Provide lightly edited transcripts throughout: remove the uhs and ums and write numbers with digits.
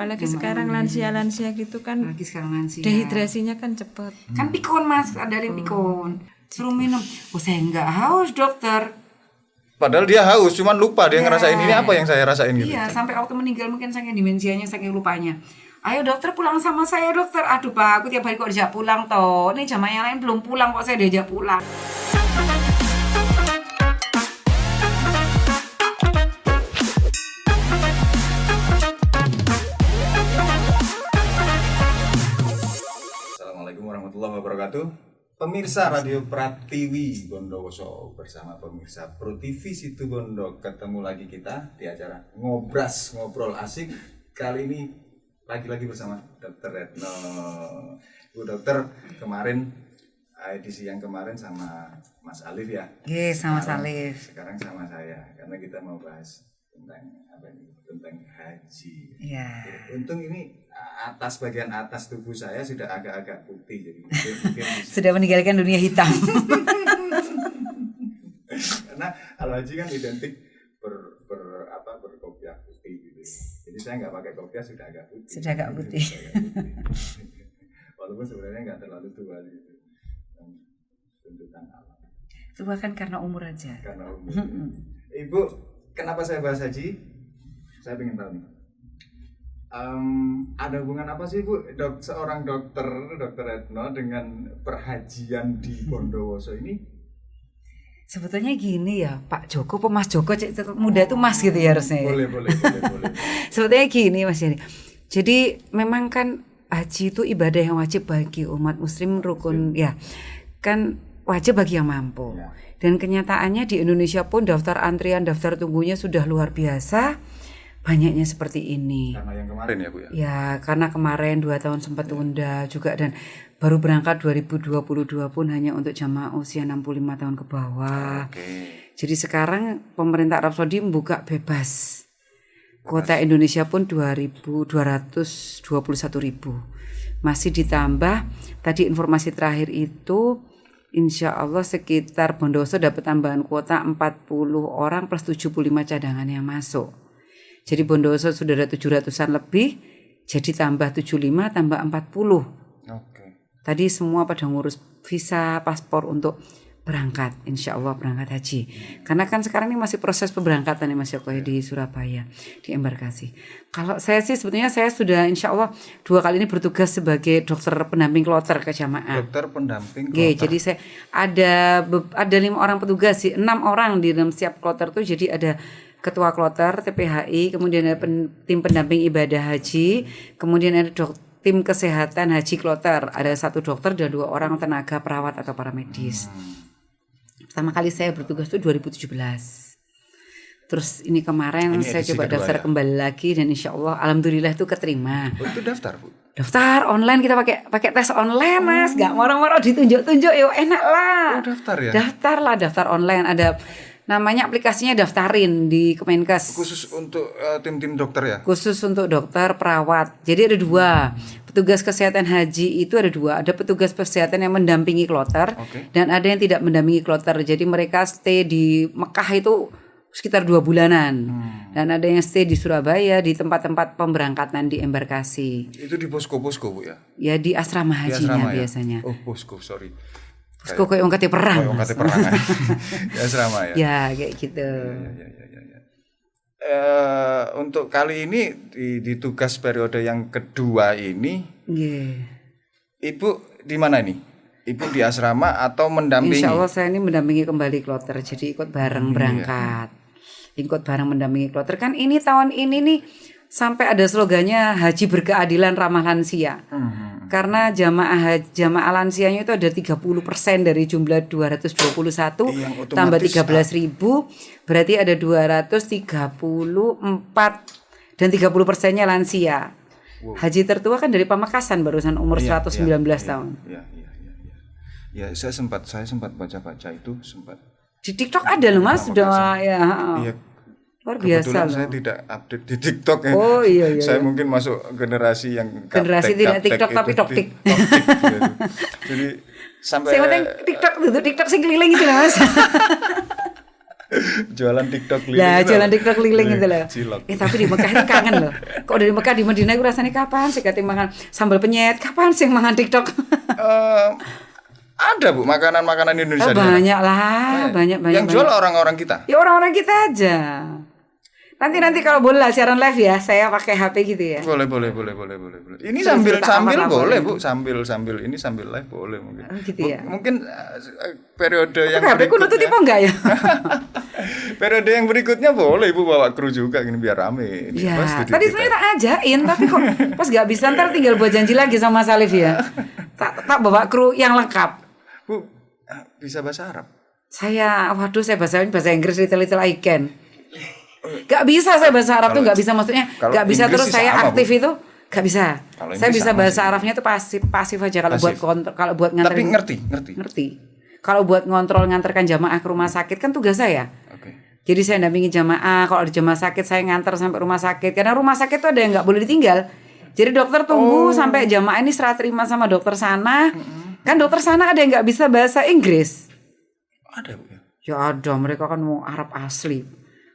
apalagi sekarang lansia-lansia gitu kan. Apalagi sekarang lansia. Dehidrasinya kan cepat. Kan pikun Mas, ada yang pikun. Suruh minum. Oh saya enggak haus dokter. Padahal dia haus, cuman lupa dia ngerasain ini apa yang saya rasain gitu. Iya, sampai waktu meninggal mungkin saking dimensianya, saking lupanya. Ayo dokter pulang sama saya dokter. Aduh Pak, aku tiap hari kok diajak pulang toh. Ini jamaah yang lain belum pulang kok saya diajak pulang. Assalamualaikum warahmatullahi wabarakatuh. Pemirsa Radio Pratiwi Bondowoso bersama pemirsa Pro TV Situ Bondo, ketemu lagi kita di acara Ngobras Ngobrol Asik. Kali ini lagi-lagi bersama Dr. Retno. Bu Dokter, kemarin edisi yang kemarin sama Mas Alif ya? Iya, sama Mas Alif. Sekarang sama saya, karena kita mau bahas tentang apa ini? Tentang haji. Iya. Untung ini bagian atas tubuh saya sudah agak-agak putih, jadi mungkin Sudah meninggalkan dunia hitam. karena kalau haji kan identik berkopiah putih gitu. Jadi saya nggak pakai kopiah sudah agak putih. Sudah agak putih. Walaupun sebenarnya nggak terlalu tua gitu. Tuntutan alam. Tua kan karena umur aja. Karena umur. Ibu, kenapa saya bahas haji? Saya ingin tahu nih. Ada hubungan apa sih Bu, seorang Dr. Retno dengan perhajian di Bondowoso ini? Sebetulnya gini ya Pak Joko, Mas Joko, muda itu Mas gitu ya harusnya. Boleh. Sebetulnya gini Mas Yani. Jadi memang kan haji itu ibadah yang wajib bagi umat muslim, rukun ya. Kan wajib bagi yang mampu. Ya. Dan kenyataannya di Indonesia pun daftar antrian, daftar tunggunya sudah luar biasa. Banyaknya seperti ini. Karena yang kemarin ya Bu ya? Ya, karena kemarin 2 tahun sempat tunda juga, dan baru berangkat 2022 pun hanya untuk jamaah usia 65 tahun ke bawah. Jadi sekarang pemerintah Arab Saudi membuka bebas. Kuota Indonesia pun 221.000. Masih ditambah, tadi informasi terakhir itu insya Allah sekitar Bondowoso dapat tambahan kuota 40 orang plus 75 cadangan yang masuk. Jadi Bondowoso sudah ada 700-an lebih, jadi tambah 75 tambah 40. Tadi semua pada ngurus visa, paspor untuk berangkat, insya Allah berangkat haji. Karena kan sekarang ini masih proses pemberangkatan ya Mas Joko di Surabaya, di embarkasi. Kalau saya sih sebetulnya saya sudah insya Allah 2 kali ini bertugas sebagai dokter pendamping kloter ke jamaah. Dokter pendamping kloter. Jadi saya ada 5 orang petugas sih, 6 orang di dalam setiap kloter tuh. Jadi ada ketua kloter TPHI, kemudian ada tim pendamping ibadah haji, kemudian ada tim kesehatan haji kloter, ada 1 dokter dan 2 orang tenaga perawat atau paramedis. Pertama kali saya bertugas itu 2017. Terus ini kemarin saya coba daftar kembali lagi dan insya Allah alhamdulillah itu keterima. Itu daftar Bu? Daftar online, kita pakai tes online Mas, nggak moro-moro ditunjuk-tunjuk, yo enak lah. Daftar ya? Daftar online, ada namanya aplikasinya Daftarin di Kemenkes. Khusus untuk tim-tim dokter ya? Khusus untuk dokter, perawat. Jadi ada 2. Petugas kesehatan haji itu ada 2. Ada petugas kesehatan yang mendampingi kloter, dan ada yang tidak mendampingi kloter. Jadi mereka stay di Mekah itu sekitar 2 bulanan. Dan ada yang stay di Surabaya di tempat-tempat pemberangkatan di embarkasi. Itu di posko-posko Bu ya? Ya di asrama hajinya biasanya. Oh posko, sorry. Posko kayak ongkatnya perang. Ongkatnya perang. Di asrama ya? Ya kayak gitu. Untuk kali ini di tugas periode yang kedua ini, Ibu di mana nih? Ibu di asrama atau mendampingi? Insya Allah saya ini mendampingi kembali kloter, jadi ikut bareng berangkat, ikut bareng mendampingi kloter. Kan ini tahun ini nih sampai ada slogannya haji berkeadilan ramah lansia. Karena jamaah lansianya itu ada 30% dari jumlah 221 tambah 13.000, berarti ada 234 dan 30%-nya lansia. Haji tertua kan dari Pamekasan barusan umur 119 tahun. Ya, saya sempat baca itu sempat. Di TikTok ada loh Mas, sudah ya. Iya. Luar biasa Kebetulan loh. saya tidak update di TikTok ya. Oh iya. Saya mungkin masuk generasi yang generasi tidak TikTok tapi toktik. Jadi sampai saya penting TikTok sing keliling itu Mas. Jualan TikTok keliling. Lah, itu jualan apa? TikTok keliling itu loh. Cilok. Tapi di Mekah ini kangen loh. Kok dari Mekah di Madinah gue rasanya kapan sih katanya makan sambal penyet? Kapan sih mangan TikTok? Ada Bu makanan-makanan Indonesia Oh, di sana? banyak lah, banyak. Yang jual orang-orang kita. Ya orang-orang kita aja. Nanti kalau boleh lah siaran live ya, saya pakai HP gitu ya. Boleh. Ini Saya sambil cerita apa-apa boleh boleh. Bu, sambil ini sambil live boleh mungkin. Oh, gitu ya. Mungkin periode yang HP ku nutup berikutnya. apa enggak ya? Periode yang berikutnya boleh Ibu bawa kru juga gini biar rame. Ini Iya, apa, studio tadi kita. sebenarnya tak ajain, tapi kok pas gak bisa ntar tinggal buat janji lagi sama Salif ya. Tak bawa kru yang lengkap. Bu, bisa bahasa Arab? Saya bahasa Inggris little I can. Gak bisa saya bahasa Arab tuh gak bisa, maksudnya kalau gak bisa Inggris terus sih saya sama, aktif Bu. itu gak bisa. Kalau Saya Inggris bisa sama bahasa sih. Arabnya tuh pasif aja kalau Pasif. buat nganterin. Tapi ngerti. Ngerti. Kalau buat nganterkan jamaah ke rumah sakit kan tugas saya. Oke. Jadi saya dampingi jamaah, kalau di jamaah sakit saya nganter sampai rumah sakit. Karena rumah sakit tuh ada yang nggak boleh ditinggal. Jadi dokter tunggu sampai jamaah ini serah terima sama dokter sana. Kan dokter sana ada yang nggak bisa bahasa Inggris. Ada Bu ya. Ya ada, mereka kan mau Arab asli.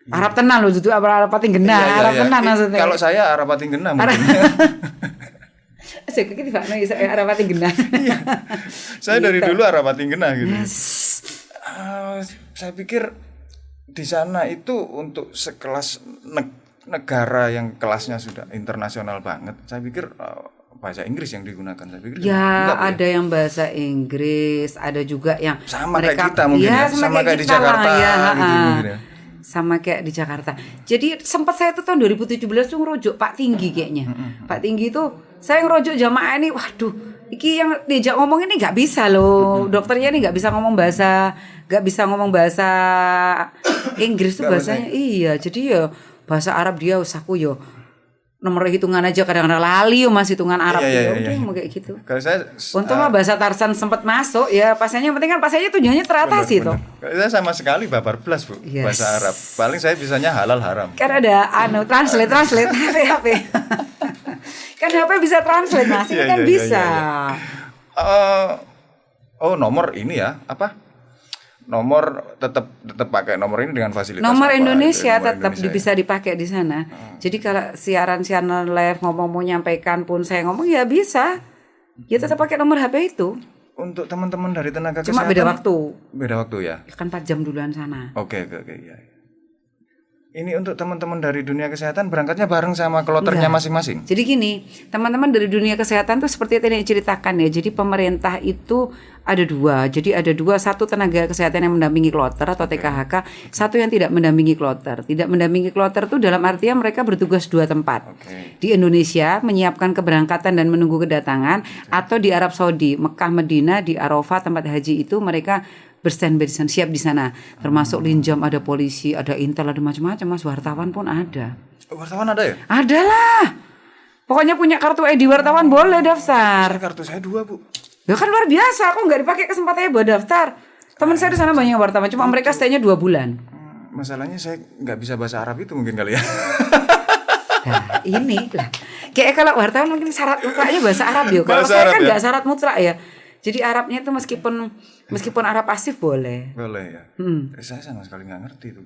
Arab tenan loh, itu Arab pating genah, Iya, Arab tenan maksudnya. Kalau saya Arab pating genah mungkin. Saya kira tidak Arab pating genah. Saya dari dulu Arab pating genah gitu. Yes. Saya pikir di sana itu untuk sekelas negara yang kelasnya sudah internasional banget. Saya pikir bahasa Inggris yang digunakan. Saya pikir Ya enggak, Bu, ada yang bahasa Inggris, ada juga yang sama mereka, kayak kita mungkin ya, sama kayak di kita lah, Jakarta ya, gitu mungkin ya. Sama kayak di Jakarta. Jadi sempat saya tuh tahun 2017 tuh ngerujuk Pak Tinggi kayaknya. Pak Tinggi tuh saya ngerujuk jamaah ini, waduh, iki yang diajak ngomong ini nggak bisa loh. Dokternya ini nggak bisa ngomong bahasa Inggris tuh Nggak bahasanya. Iya, jadi ya bahasa Arab dia usahaku yo nomor hitungan aja kadang-kadang lali yo Mas hitungan Arab Iya, udah iya. mau kayak gitu. Kalau saya Untung lah bahasa Tarsan sempat masuk ya, pasiennya penting kan pasiennya tujuannya teratasi tuh. kalau saya sama sekali babar plus Bu, Yes. bahasa Arab. Paling saya bisanya halal haram. Kan ada translate HP. Kan HP bisa translate Mas, ini Iya, kan iya, bisa. Nomor ini ya, apa? Nomor tetap pakai nomor ini dengan fasilitas Nomor apa? Indonesia Nomor tetap Indonesia, bisa dipakai di sana. Jadi kalau siaran live ngomong mau nyampaikan pun saya ngomong ya bisa. Ya tetap pakai nomor HP itu. Untuk teman-teman dari tenaga Cuma kesehatan beda waktu. Beda waktu ya. Kan 4 jam duluan sana. Oke ya. Ini untuk teman-teman dari dunia kesehatan berangkatnya bareng sama kloternya masing-masing. Jadi gini, teman-teman dari dunia kesehatan tuh seperti yang tadi ceritakan ya. Jadi pemerintah itu ada dua. Jadi ada dua, satu tenaga kesehatan yang mendampingi kloter atau TKHK, satu yang tidak mendampingi kloter. Tidak mendampingi kloter itu dalam artian mereka bertugas dua tempat. Di Indonesia menyiapkan keberangkatan dan menunggu kedatangan, atau di Arab Saudi, Mekah, Madinah, di Arafah tempat haji itu mereka berstand di sana, siap di sana. Termasuk linjam, ada polisi, ada intel, ada macam-macam Mas, wartawan pun ada. Wartawan ada ya? Ada lah. Pokoknya punya kartu ID wartawan boleh daftar. Kartu saya 2 Bu. Ya kan luar biasa, aku nggak dipakai kesempatannya buat daftar. Teman saya di sana banyak wartawan, cuma mereka stay-nya 2 bulan. Masalahnya saya nggak bisa bahasa Arab itu mungkin kali ya. Nah, ini lah. Kayak kalau wartawan mungkin syarat mutlaknya bahasa Arab ya. Kalau Bahasa saya Arab kan ya? nggak syarat mutlak ya. Jadi Arabnya itu meskipun Arab pasif boleh. Boleh ya. Saya sama sekali nggak ngerti tuh.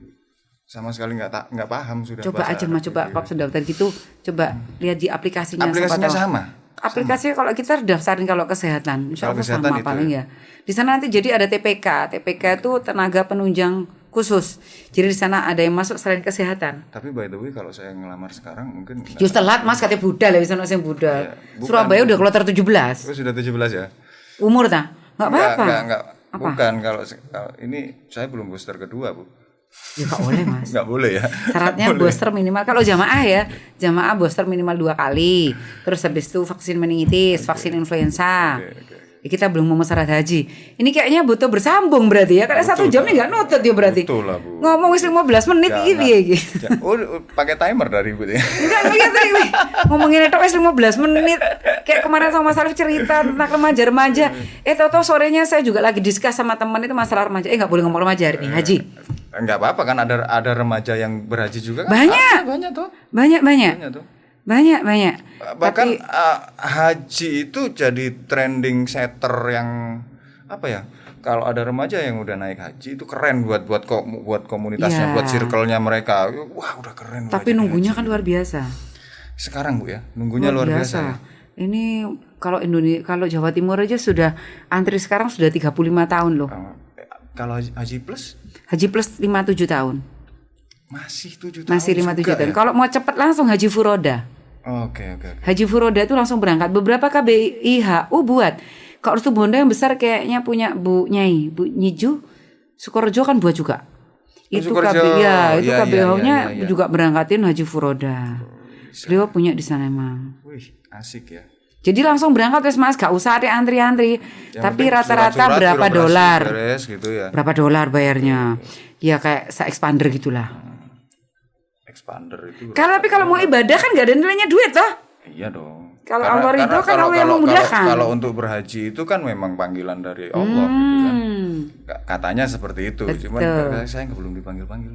Sama sekali nggak paham sudah. Coba bahasa aja Arab Mas, coba itu. Pak daftar gitu, coba lihat di aplikasinya. Aplikasinya siapa tahu. sama. Aplikasinya kalau kita daftarin kalau kesehatan, insya Kalau Allah kesehatan sama itu paling ya. Di sana nanti jadi ada TPK. TPK itu tenaga penunjang khusus. Jadi di sana ada yang masuk selain kesehatan. Tapi by the way kalau saya ngelamar sekarang mungkin Just telat Mas, katanya budal ya, bisa yang budal. Iya, bukan. Surabaya udah kloter 17. sudah 17 ya. Umur tak? Enggak apa-apa. Enggak. Bukan kalau ini saya belum booster kedua, Bu. Ya enggak boleh Mas. Enggak boleh ya. Syaratnya Boleh. booster minimal, kalau jamaah ya, jamaah booster minimal 2 kali. Terus habis itu vaksin meningitis, vaksin influenza. Oke. Ya, kita belum mau syarat haji. Ini kayaknya butuh bersambung berarti ya. Karena 1 jam nih nggak nutut ya berarti. Betul lah, Bu. Ngomong wis 15 menit gitu ya. Pakai timer dari Bu ya. Enggak lihat tadi ngomongin itu wis 15 menit. Kayak kemarin sama Mas Arif cerita tentang remaja-remaja. Tahu-tahu sorenya saya juga lagi diskus sama teman itu masalah remaja. Nggak boleh ngomong remaja hari ini, haji. Enggak apa-apa kan ada remaja yang berhaji juga kan? Banyak. Banyak tuh. Banyak. Banyak tuh. Banyak. Bahkan Tapi haji itu jadi trending setter yang apa ya? kalau ada remaja yang udah naik haji itu keren buat komunitasnya, Iya. buat circle-nya mereka. Wah, udah keren. Tapi nunggunya kan luar biasa. Sekarang Bu ya, nunggunya luar biasa. Ya? Ini kalau kalau Jawa Timur aja sudah antri sekarang sudah 35 tahun loh. Kalau haji plus? Haji plus 57 tahun. Masih 7 tahun. Masih 57 tahun. Ya? Kalau mau cepat langsung Haji Furoda. Oke. Haji Furoda itu langsung berangkat. Beberapa KBIHU buat. Kalau Restu Bondo yang besar kayaknya punya Bu Nyai, Bu Nyiju, Sukorejo kan buat juga. Itu KBIHU-nya juga berangkatin Haji Furoda. Beliau punya di sana emang. Wih, asik ya. Jadi langsung berangkat Mas, gak usah ada antri-antri. Tapi rata-rata surat-surat, berapa birokrasi dolar? beres gitu ya. Berapa dolar bayarnya? Ya kayak expander gitulah. Expander itu. Tapi kalau mau ibadah kan gak ada nilainya duit toh? Iya dong. Kalau Allah itu kan Allah yang memudahkan. Kalau untuk berhaji itu kan memang panggilan dari Allah gitu kan. Katanya seperti itu. Betul. Cuman saya belum dipanggil-panggil.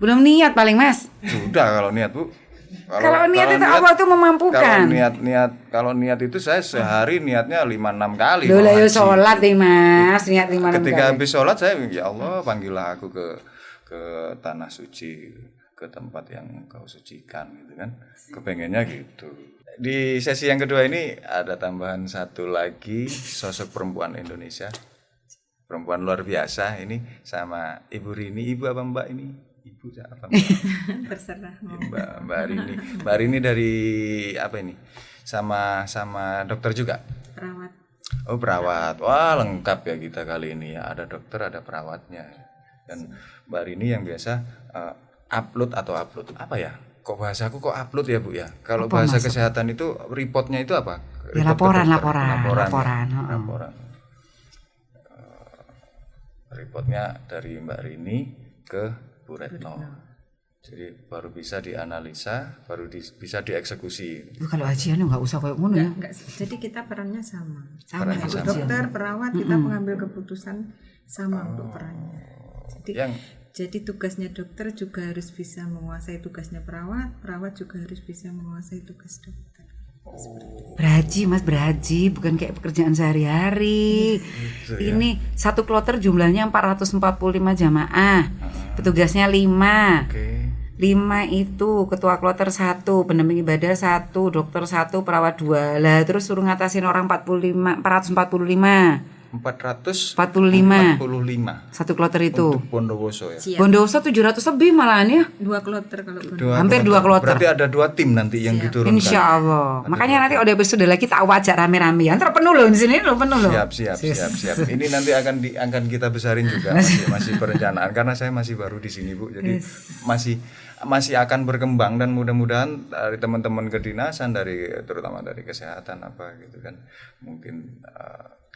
Belum niat paling Mas. Sudah kalau niat Bu. Kalau niat itu Allah tuh memampukan. Kalau niat itu saya sehari niatnya 5-6 kali. Loh lah mau ya haji. sholat nih Mas, niat 5-6 kali. Ketika habis sholat saya ya Allah panggillah aku ke tanah suci, ke tempat yang Engkau sucikan gitu kan. Kepengennya gitu. Di sesi yang kedua ini ada tambahan satu lagi sosok perempuan Indonesia. Perempuan luar biasa ini sama Ibu Rini. Ibu apa Mbak ini? Ibu apa Mbak? Terserah mau. Mbak Rini. Mbak Rini dari apa ini? Sama dokter juga? Perawat. Oh perawat. Wah lengkap ya kita kali ini ya. Ada dokter, ada perawatnya. Dan Mbak Rini yang biasa upload apa ya? Kok bahasaku kok upload ya Bu ya? Kalau Apa, bahasa Mas? kesehatan itu reportnya itu apa? Ya, Report ke laporan. dokter. Heeh. Laporan. Reportnya dari Mbak Rini ke Bu Retno. Jadi baru bisa dianalisa, baru bisa dieksekusi. Kalau hajian nggak usah kayak ngono ya. Enggak, jadi kita perannya sama. Sama Perannya ya, sama. Dokter, perawat, kita pengambil keputusan sama untuk perannya. Jadi tugasnya dokter juga harus bisa menguasai tugasnya perawat, perawat juga harus bisa menguasai tugas dokter. Berhaji Mas, berhaji bukan kayak pekerjaan sehari-hari. Gitu ya. Ini satu kloter jumlahnya 445 jamaah. Petugasnya 5. Oke. 5 itu ketua kloter 1, pendamping ibadah 1, dokter 1, perawat 2. Lah terus suruh ngatasin orang 445. 445 Satu kloter itu. untuk Bondowoso ya. Siap. Bondowoso 700 lebih malahan ya. 2 kloter kalau benar. Hampir 2 kloter. Berarti ada 2 tim nanti yang diturunkan. Insya Allah. Makanya nanti udah episode lagi tak wajak rame-rame. Antar penuh loh di sini loh, penuh loh. Siap. Ini nanti akan kita besarin juga masih perencanaan karena saya masih baru di sini Bu. Jadi masih akan berkembang dan mudah-mudahan dari teman-teman kedinasan terutama dari kesehatan apa gitu kan. Mungkin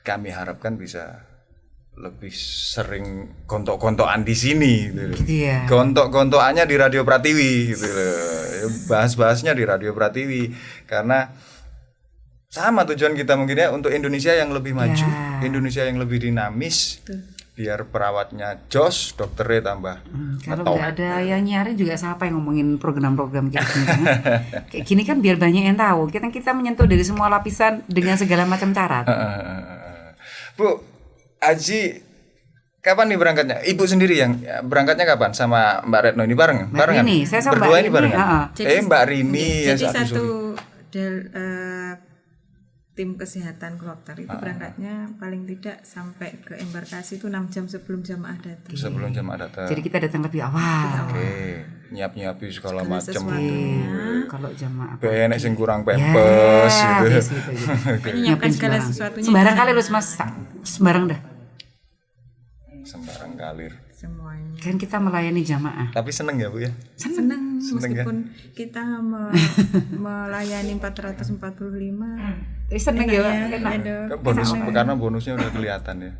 kami harapkan bisa lebih sering kontok-kontokan di sini gitu. Iya. Kontok-kontokannya di Radio Pratiwi gitu loh. Bahas-bahasnya di Radio Pratiwi karena sama tujuan kita mungkin ya untuk Indonesia yang lebih maju, Indonesia yang lebih dinamis. Biar perawatnya jos, dokternya tambah Kalau ngetop. nggak ada yang nyari juga siapa yang ngomongin program-program kayak gini kan? Kayak gini kan biar banyak yang tahu. Kita menyentuh dari semua lapisan dengan segala macam cara. Bu, Aji kapan nih berangkatnya? Ibu sendiri yang berangkatnya kapan sama Mbak Retno ini barengan? Rini, saya sama Berdua Mbak ini Rini, barengan. Jadi- Mbak Rini ya Jadi sorry. satu tim kesehatan kloter itu berangkatnya paling tidak sampai ke embarkasi itu 6 jam sebelum jamaah datang. Sebelum jamaah datang. Jadi kita datang lebih awal. Oke, nyiap-nyiapi segala macam. Kalau jamaah Enek sing kurang pempes gitu. gitu. Menyiapkan segala sesuatunya Sembarang kali lu Mas, sembarang dah. Sembarang kalir. semuanya. Kan kita melayani jamaah. Tapi seneng ya Bu ya? Senang meskipun kita melayani 445. Tapi seneng ya, Enak. Karena bonusnya udah kelihatan ya.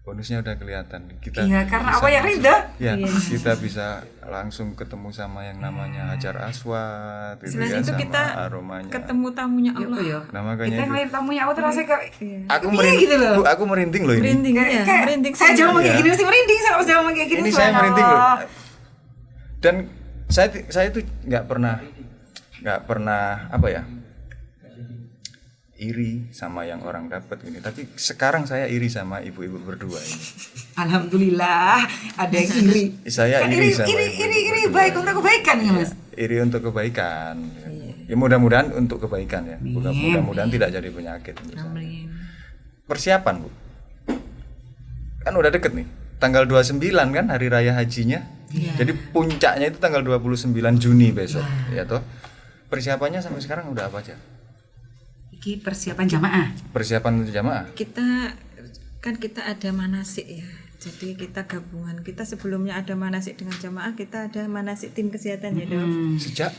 Bonusnya udah kelihatan. Kita Iya, karena bisa apa ya Rinda? Ya, kita bisa langsung ketemu sama yang namanya Hajar Aswad, gitu Selain ya, itu sama kita aromanya. ketemu tamunya Allah. Nah, makanya Kita ngeliat tamunya aku terasa kayak aku merinding gitu loh. Bu, aku merinding loh ini. Merinding ya, merinding. saya jawab kayak gini mesti merinding, saya pas jawab kayak gini. Ini saya merinding loh. Dan saya tuh nggak pernah apa ya? iri sama yang orang dapat ini. Tapi sekarang saya iri sama ibu-ibu berdua ini. Alhamdulillah ada yang iri. Saya iri sama iri baik untuk kebaikan ya Mas. Iri untuk kebaikan. Ya mudah-mudahan untuk kebaikan ya. Mudah-mudahan tidak jadi penyakit. Amin. Persiapan Bu. Kan udah deket nih. Tanggal 29 kan hari raya hajinya. Jadi puncaknya itu tanggal 29 Juni besok. Ya toh. Persiapannya sampai sekarang udah apa aja? Ini persiapan jamaah. Persiapan untuk jamaah. Kita ada manasik ya. Jadi kita gabungan. Kita sebelumnya ada manasik dengan jamaah, kita ada manasik tim kesehatan ya, Dok. Sejak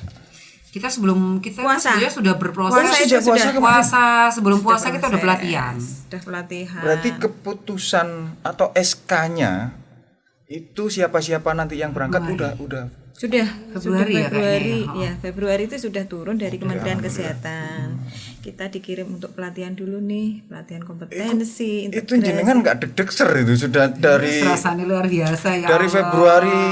Kita sebelum kita Puasa. Sudah berproses. Puasa sebelum puasa kita udah pelatihan. Sudah pelatihan. berarti keputusan atau SK-nya itu siapa-siapa nanti yang berangkat udah Sudah Februari ya Februari kayaknya. ya. Februari itu sudah turun dari Kementerian Kesehatan. Kita dikirim untuk pelatihan dulu nih, pelatihan kompetensi, itu jenengan nggak deg-deg ser itu sudah dari Rasanya luar biasa ya. dari Allah. Februari.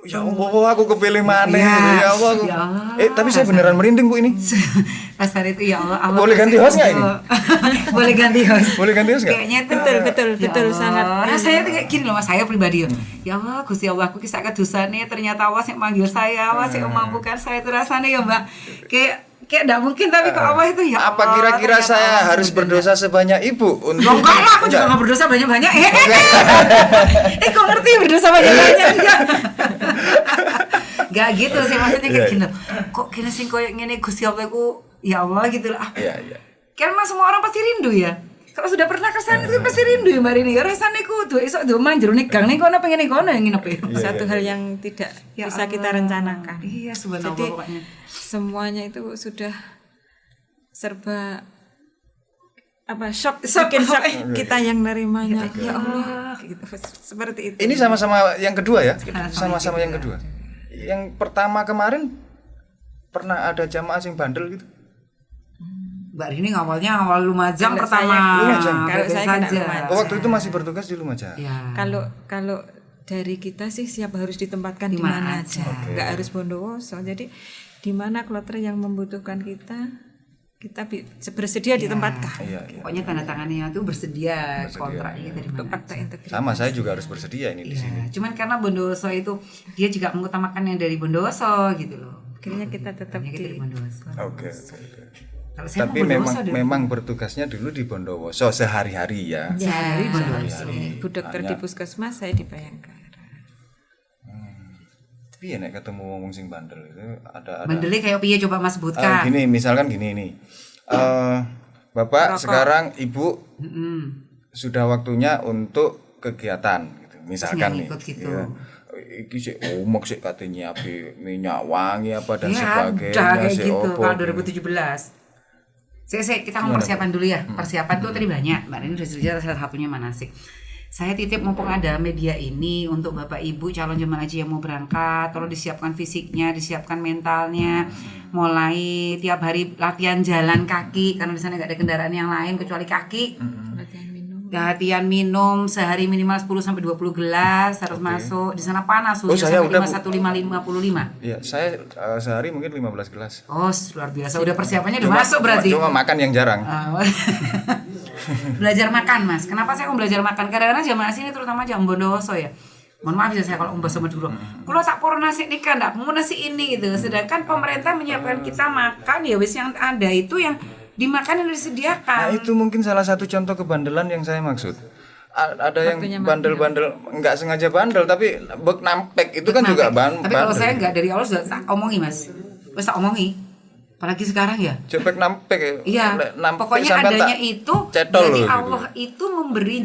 Ya Allah, aku kepilih mana ya Allah. Aku. Ya Allah. Tapi saya beneran merinding Bu ini. Rasanya itu ya Allah. Boleh ganti host nggak ini? Boleh ganti host. Boleh ganti host nggak? Kayaknya itu betul sangat. Rasanya tuh kayak gini loh Mas, saya pribadi ya Allah, Gusti Allah, aku kisah kedosane ternyata Allah yang manggil saya, Allah yang memampukan saya itu rasanya ya Mbak. Kayak enggak mungkin tapi kok Allah itu ya. Apa kira-kira saya harus berdosa sebanyak Ibu untuk enggak lah, aku juga enggak berdosa banyak-banyak. Kok ngerti berdosa banyak-banyak enggak? Enggak gitu sih maksudnya kayak gini. Kok kira sing koyo ngene Gusti Allah ku ya Allah gitu lah. Iya. Kan mas semua orang pasti rindu ya. Kalau sudah pernah kesana itu pasti rindu ya Mbak Rini. Ya rasanya ku tuh esok tuh manjur nih gang nih kono pengen nih kono yang nginep ya. Satu hal yang tidak Ya bisa Allah. kita rencanakan. Iya subhanallah Jadi pokoknya. semuanya itu sudah serba shock kita yang nerimanya. Ya Allah, gitu. Seperti itu. Ini sama-sama yang kedua ya? Sama-sama yang kedua. Yang pertama kemarin pernah ada jamaah sing bandel gitu. Mbak Rini awal Lumajang Kalau pertama. saya- Lumajang. kalau saya kena saja. Lumajang. Oh, waktu itu masih bertugas di Lumajang. Ya. Kalau dari kita sih siap harus ditempatkan di mana aja, nggak harus Bondowoso. Jadi di mana kloter yang membutuhkan kita bersedia ditempatkan. Iya. Pokoknya tanda tangannya itu bersedia kontraknya dari mana. Fakta integritas. Sama saya juga harus bersedia ini di sini. Iya, cuman karena Bondowoso itu dia juga mengutamakan yang dari Bondowoso gitu loh. Akhirnya kita tetap Kita di di Bondowoso. Oke. Kalau saya Tapi memang bertugasnya dulu di Bondowoso sehari-hari ya. sehari Bondowoso. Bu dokter di puskesmas, saya di Bayangkara. Tapi ya nek ketemu wong sing bandel itu ada Bandelnya kayak piye coba Mas sebutkan. gini, misalkan gini nih. Bapak sekarang Ibu sudah waktunya untuk kegiatan gitu. Misalkan nih. Ikut gitu. Ya. Iki sik omok sik katanya nyiapin minyak wangi apa dan Ya sebagainya ada kayak sik gitu opo. kalau 2017. Kita ngomong persiapan dulu ya. Persiapan tuh tadi banyak. Mbak Rini sudah salah satunya manasik. Saya titip mumpung ada media ini untuk Bapak Ibu calon jemaah haji yang mau berangkat, tolong disiapkan fisiknya, disiapkan mentalnya. Mulai tiap hari latihan jalan kaki karena di sana nggak ada kendaraan yang lain kecuali kaki. Latihan minum sehari minimal 10 sampai 20 gelas harus masuk. Di sana panas suhunya saya sampai udah, 55. Iya, saya sehari mungkin 15 gelas. Oh, luar biasa. Udah persiapannya udah masuk berarti. Cuma makan yang jarang. Belajar makan Mas. Kenapa saya mau belajar makan? Kadang-kadang jamaah sini terutama jam Bondowoso ya. Mohon maaf ya saya kalau umbah sama dulu. Kalau tak poro nasi ini kan enggak mau nasi ini gitu. Sedangkan pemerintah menyiapkan kita makan ya wis yang ada itu yang dimakan yang disediakan. Nah, itu mungkin salah satu contoh kebandelan yang saya maksud. Ada yang bandel-bandel enggak sengaja bandel tapi bek nampek itu kan juga Tapi kalau bandel. saya enggak dari awal sudah tak omongi Mas. Wis tak omongi. Apalagi sekarang ya. Cepek nampek. Iya, Nampek pokoknya sampai adanya tak itu cetol jadi loh, Allah itu memberi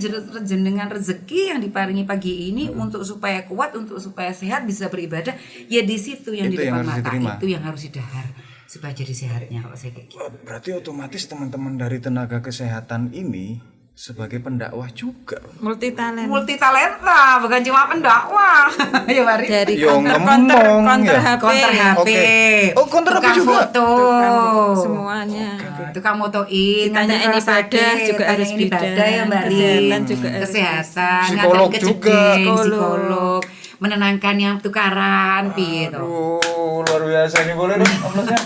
jenengan rezeki yang diparingi pagi ini untuk supaya kuat, untuk supaya sehat bisa beribadah. Ya di situ yang Itu di yang depan harus mata diterima. itu yang harus didahar supaya jadi sehatnya kalau saya kayak gitu. Berarti otomatis teman-teman dari tenaga kesehatan ini sebagai pendakwah juga. Multi talent. Multi talenta, bukan cuma pendakwah. Ya mari. Dari Yo, counter ngomong, ya. HP, Counter HP. Oke. Oh, counter HP tukang juga? foto. semuanya. Tukang motoin, Ditanyain nganter ibadah sakit, juga harus tanyain ibadah bidang, ya Mbak kesehatan Rin. juga harus Kesehatan, Psikolog nganterin ke juga. jeding, psikolog, menenangkan yang tukaran gitu. Luar biasa ini boleh dong aplausnya.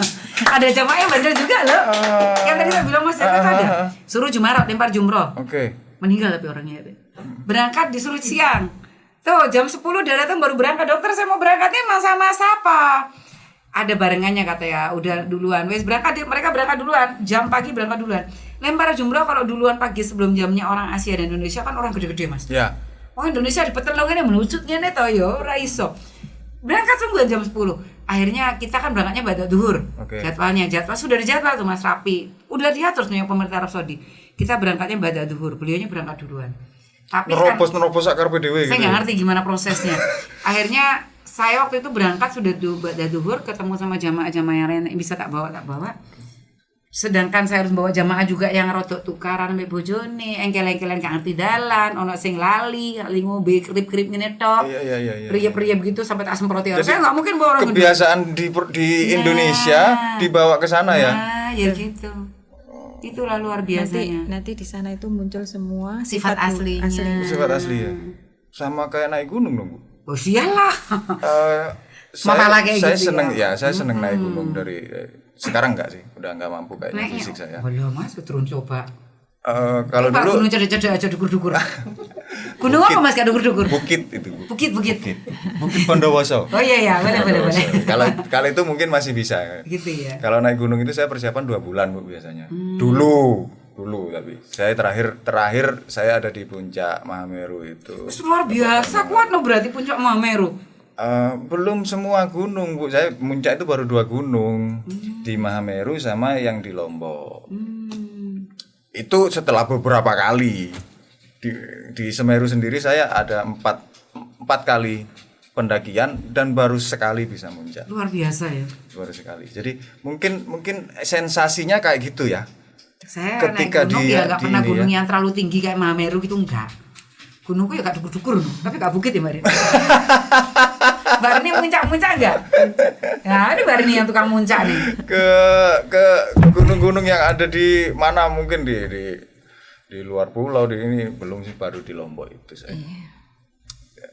Ada jamaah yang bandel juga loh. Yang tadi saya bilang Mas Jaka Suruh Jumarat lempar jumroh. Oke. Meninggal tapi orangnya itu. Berangkat disuruh siang. Tuh jam 10 dia datang baru berangkat. Dokter saya mau berangkatnya sama siapa? Ada barengannya kata ya. Udah duluan. Wes berangkat mereka berangkat duluan. Jam pagi berangkat duluan. Lempar jumroh kalau duluan pagi sebelum jamnya orang Asia dan Indonesia kan orang gede-gede Mas. Ya. Orang Indonesia di petelongannya menucutnya nih toh yo ora iso. Berangkat sungguhan jam 10. Akhirnya kita kan berangkatnya pada duhur. Jadwal sudah dijadwal tuh Mas rapi. Udah diatur tuh yang pemerintah Arab Saudi. Kita berangkatnya pada duhur, beliaunya berangkat duluan. Tapi nerobos sakar PDW saya nggak ngerti gimana prosesnya. Akhirnya saya waktu itu berangkat sudah pada duhur, ketemu sama jamaah-jamaah yang lain yang bisa tak bawa. Sedangkan saya harus bawa jamaah juga yang rodok tukaran mbek bojone, engkel-engkelan gak ngerti dalan, ono sing lali ngombe krip-krip ngene tok. Iya. Priya-priya begitu sampai tak semproti orang. Saya enggak mungkin bawa orang kebiasaan di Indonesia dibawa ke sana ya. Nah, ya gitu. Itulah luar biasanya. Nanti di sana itu muncul semua sifat aslinya. Sifat asli ya. Sama kayak naik gunung dong, Bu. Oh sialah. Saya seneng ya, saya seneng naik gunung dari sekarang enggak sih, udah enggak mampu kayaknya fisik saya. Belum Mas, turun coba. Kalau dulu gunung cedek-cedek aja dukur-dukur. Gunung apa Mas gak dukur-dukur? Bukit itu. Bukit. Bukit Bondowoso. Oh iya, boleh. Kalau itu mungkin masih bisa. Gitu ya. Kalau naik gunung itu saya persiapan 2 bulan Bu biasanya. Dulu tapi saya terakhir saya ada di puncak Mahameru itu. Luar biasa kuat loh berarti puncak Mahameru. Belum semua gunung Bu, saya puncak itu baru 2 gunung di Mahameru sama yang di Lombok. Itu setelah beberapa kali di Semeru sendiri saya ada 4 kali pendakian dan baru sekali bisa muncak. Luar biasa ya. Baru sekali. Jadi mungkin sensasinya kayak gitu ya. Saya ketika naik gunung ya nggak pernah gunung ya. yang terlalu tinggi kayak Mahameru gitu enggak. Gunungku ya gak dukur-dukur tapi gak bukit ya Mbak Rini. Mbak Rini muncak-muncak enggak? Nah ini Mbak Rini yang tukang muncak nih. Ke gunung-gunung yang ada di mana mungkin di luar pulau di ini belum sih, baru di Lombok itu saya.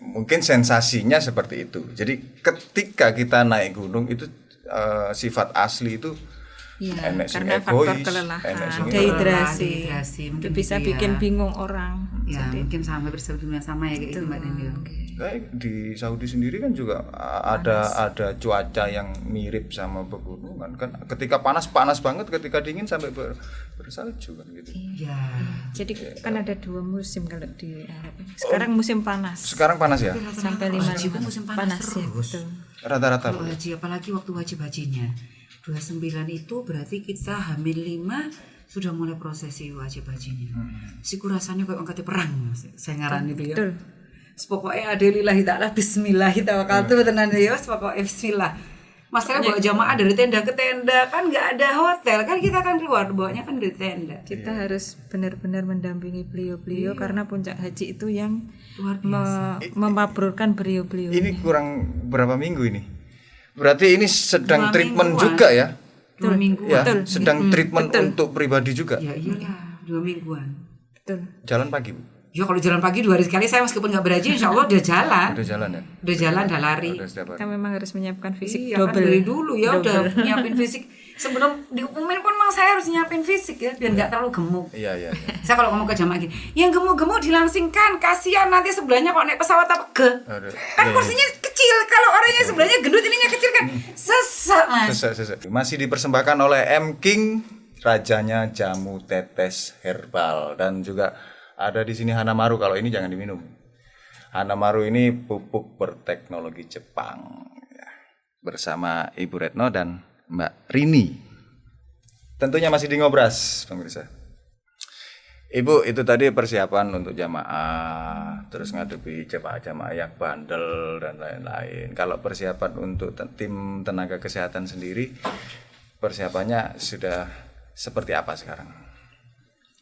Mungkin sensasinya seperti itu. Jadi ketika kita naik gunung itu sifat asli itu karena faktor kelelahan, dehidrasi itu bisa bikin bingung orang. Ya mungkin sama bersebutnya sama ya kayak itu Mbak Rini. Di Saudi sendiri kan juga ada cuaca yang mirip sama pegunungan kan. Ketika panas banget, ketika dingin sampai bersalju kan gitu. Iya. Jadi kan ada 2 musim kalau di Arab. Sekarang musim panas. Sekarang panas ya? Sampai 5 musim panas ya, betul. Rata-rata. Kalau haji apalagi waktu wajib hajinya 29 itu berarti kita hamil 5 sudah mulai prosesi wajib hajinya. Siku rasanya kayak angkatnya perang, saya ngaran itu ya. Betul. Pokoknya ada lillahi ta'ala bismillahi tawakkaltu tenan ya, pokoknya bismillah. Masalah bawa jamaah dari tenda ke tenda kan nggak ada hotel kan, kita kan keluar bawanya kan di tenda. Kita harus benar-benar mendampingi beliau-beliau karena puncak haji itu yang memabrurkan beliau-beliau. Ini kurang berapa minggu ini? Berarti ini sedang treatment juga ya? 2 mingguan. Ya, sedang treatment untuk pribadi juga. Ya iyalah, 2 mingguan. Betul. Jalan pagi, Bu. Ya kalau jalan pagi 2 hari sekali, saya meskipun nggak berhaji insya Allah udah jalan. Udah jalan ya? Udah jalan, udah lari. Kita memang harus menyiapkan fisik double. kan Dari dulu ya udah nyiapin fisik. Sebelum diumumin pun memang saya harus nyiapin fisik ya biar nggak terlalu gemuk. Iya. Saya kalau ngomong ke jamaah gini, yang gemuk-gemuk dilangsingkan, kasihan nanti sebelahnya kok naik pesawat apa kan kursinya kecil, kalau orangnya sebelahnya gendut ininya kecil kan sesak Mas. Sesak. Masih dipersembahkan oleh M King, rajanya jamu tetes herbal, dan juga ada di sini Hanamaru. Kalau ini jangan diminum. Hanamaru ini pupuk berteknologi Jepang ya, bersama Ibu Retno dan Mbak Rini. Tentunya masih di Ngobras, pemirsa. Ibu, itu tadi persiapan untuk jamaah, terus ngadepi jamaah yang bandel dan lain-lain. Kalau persiapan untuk tim tenaga kesehatan sendiri, persiapannya sudah seperti apa sekarang?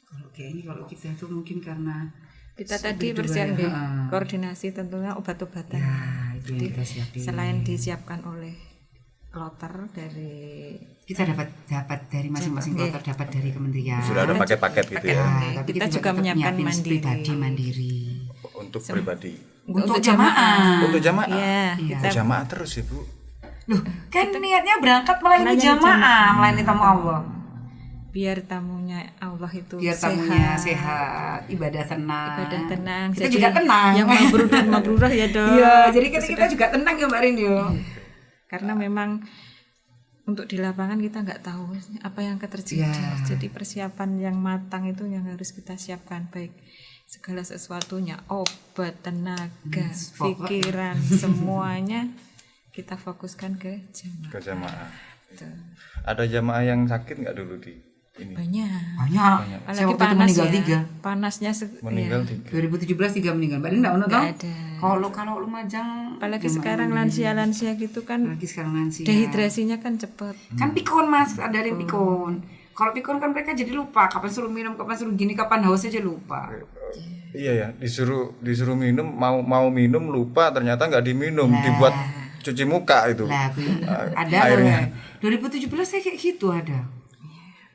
Kalau kita itu mungkin karena kita tadi persiapan koordinasi tentunya obat-obatan. Ya, itu yang kita siapin. Selain disiapkan oleh kloter dari kita dapat dari masing-masing kloter, dapat dari kementerian. Sudah ada paket-paket gitu ya. Tapi kita juga menyiapkan mandiri. Untuk pribadi. Untuk jamaah. Untuk jamaah. Iya, kita jamaah terus Ibu. Loh, kan niatnya berangkat melayani jamaah, melayani tamu Allah. biar tamunya Allah itu Biar tamunya sehat, ibadah tenang. Kita Jadi juga tenang. yang mabrur dan mabrurah ya dok. Iya, jadi kita juga tenang ya Mbak Rin yo. Karena memang untuk di lapangan kita nggak tahu apa yang akan terjadi. Ya. Jadi persiapan yang matang itu yang harus kita siapkan, baik segala sesuatunya, obat, tenaga, pikiran, semuanya kita fokuskan ke jamaah. Ke jamaah. Tuh. Ada jamaah yang sakit nggak dulu di ini? Banyak. Banyak. Saya Apalagi waktu itu panas meninggal ya. 3. Panasnya Meninggal ya. 3. 2017 3 meninggal. Mbak Rin enggak ono toh? ada. Kalau Lumajang Apalagi sekarang lansia-lansia gitu kan lagi sekarang lansia. dehidrasinya kan cepat. Kan pikun Mas, ada yang pikun. Kalau pikun kan mereka jadi lupa kapan suruh minum, kapan suruh gini, kapan haus aja lupa. Iya ya, disuruh minum, mau minum lupa, ternyata nggak diminum, dibuat cuci muka itu. Lah, ada airnya. 2017 saya kayak gitu ada.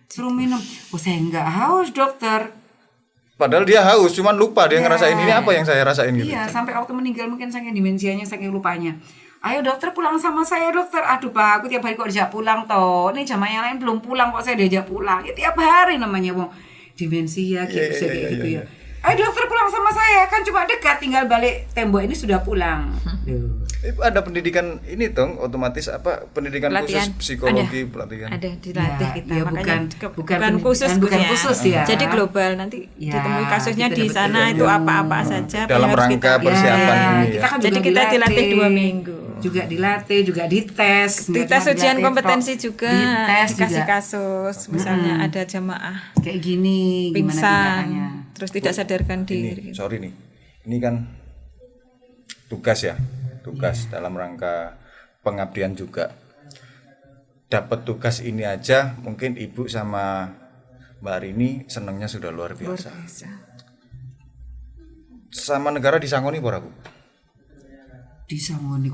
Suruh minum. Oh, saya enggak haus, dokter. Padahal dia haus, cuman lupa dia ngerasain ini apa yang saya rasain gitu. Iya, sampai waktu meninggal mungkin saking dimensianya, saking lupanya. Ayo dokter pulang sama saya dokter. Aduh Pak, aku tiap hari kok diajak pulang toh. Ini jamaah yang lain belum pulang kok saya diajak pulang. Ya tiap hari namanya wong demensia kayak gitu ya. Ayo dokter pulang sama saya, kan cuma dekat, tinggal balik tembok ini sudah pulang. Ada pendidikan ini dong, otomatis apa pendidikan Pelatihan. khusus psikologi pelatihan. Ada dilatih Ya, kita, ya, makanya bukan bukan khusus ya. Jadi global nanti Ya, ditemui kasusnya kita di dapat sana ilmu. itu apa-apa saja. apa Dalam yang harus rangka kita- persiapan Ya. ini kita ya. kan Jadi juga kita dilatih 2 minggu. Juga dilatih, juga dites. Dites ujian kompetensi juga, dites dikasih juga. kasus. Misalnya ada jamaah Kayak gini, gimana pingsan, tindakannya. terus tidak sadarkan diri. Ini, sorry nih, ini kan tugas ya, tugas dalam rangka pengabdian juga. Dapat tugas ini aja, mungkin Ibu sama Mbak Rini senangnya sudah luar biasa. Sama negara disangoni pora Bu? Disangoni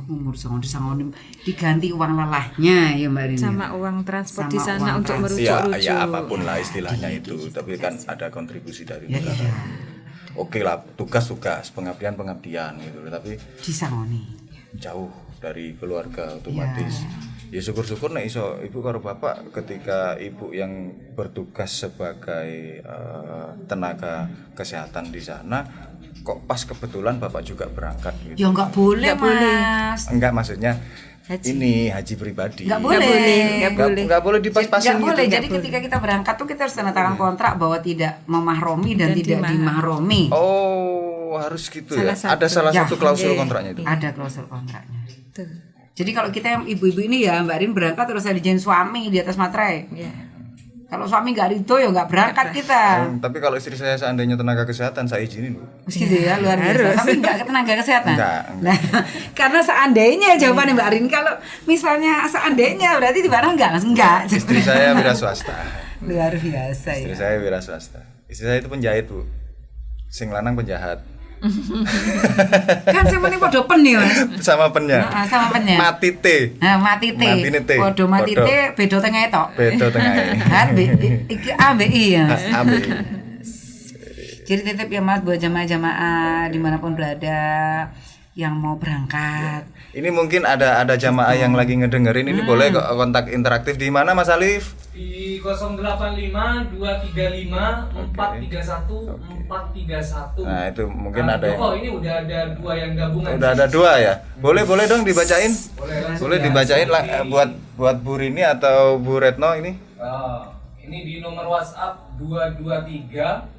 diganti uang lelahnya ya Mbak Rini. Sama uang transport di Sama sana uang untuk transport. merujuk-rujuk. Ya apapun lah istilahnya itu, tapi kan ada kontribusi dari negara. Oke lah, tugas pengabdian gitu, tapi Disangoni. jauh dari keluarga otomatis. Ya syukur-syukur nek iso ibu karo bapak ketika ibu yang bertugas sebagai tenaga kesehatan di sana, kok pas kebetulan bapak juga berangkat gitu. Ya enggak boleh, Mas. Enggak, maksudnya Haji. ini haji pribadi. Enggak boleh. Enggak boleh dipas-pasin Enggak boleh. gitu. Jadi ketika kita berangkat tuh kita harus tanda tangan kontrak bahwa tidak memahromi dan tidak dimahromi. Oh, harus gitu ya. Salah Ada salah Ya, satu klausul kontraknya itu. Ada klausul kontraknya. Tuh. Jadi kalau kita yang ibu-ibu ini ya Mbak Rin berangkat terus ada janji suami di atas materai. Ya. Kalau suami nggak ridho ya nggak berangkat kita. Tapi kalau istri saya seandainya tenaga kesehatan saya izinin Bu. Gitu ya luar biasa. Tapi nggak ke tenaga kesehatan. Enggak. Nah, karena seandainya jawabannya Mbak Rin, kalau misalnya seandainya berarti di mana enggak. Istri saya wira swasta. Luar biasa ya. Istri saya wira swasta. Istri saya itu penjahit Bu. Sing lanang penjahat. Kan saya mending podo pen nih Mas. Sama pennya. Nah, sama pennya. Mati T. Nah, mati T. Podo mati T beda tengah tok. Beda tengah. Kan iki A B I ya Mas. Ambil. Jadi titip ya Mas buat jamaah-jamaah dimanapun berada yang mau berangkat. Ini mungkin ada jamaah yang lagi ngedengerin ini boleh kok kontak interaktif di mana Mas Alif? Di 085 235 431 431. Nah, itu mungkin ada yang Oh, ini udah ada 2 yang gabungan. udah ada 2 ya. Boleh dong dibacain. Langsung Boleh ya. dibacain lah buat Bu Rini atau Bu Retno ini. Ini di nomor WhatsApp 223.